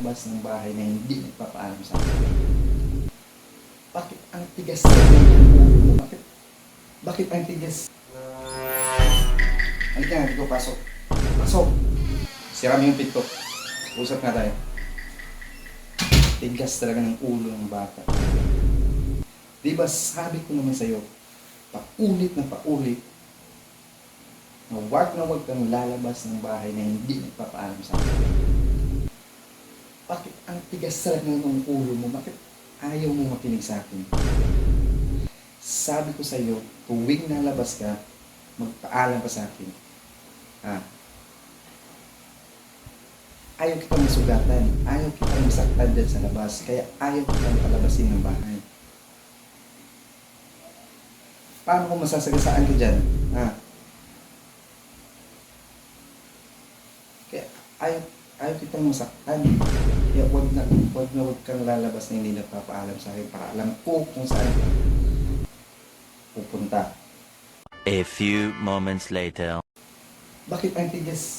lalabas ng bahay na hindi nagpapaalam sa akin? Bakit ang tigas ng ulo mo? Bakit ang tigas? Halika nga dito, pasok. Pasok! Sira mo yung pinto. Usap nga tayo. Tigas talaga ng ulo ng bata. Diba sabi ko naman sa'yo, paulit na paulit, na huwag kang lalabas ng bahay na hindi nagpapaalam sa akin. Bakit ang tigas talaga ng ulo mo? Bakit ayaw mo makinig sa akin? Sabi ko sa iyo, tuwing nalabas ka, magpaalam ka sa akin. Ayaw kitang masugatan, ayaw kitang masaktan dyan sa labas, kaya ayaw kitang palabasin ng bahay. Paano kung masasagasaan ka dyan? Kaya ayaw kitang masaktan. Kaya huwag kang lalabas na hindi nagpapaalam sa akin para alam ko kung saan pupunta. A few moments later. Bakit ang tigas?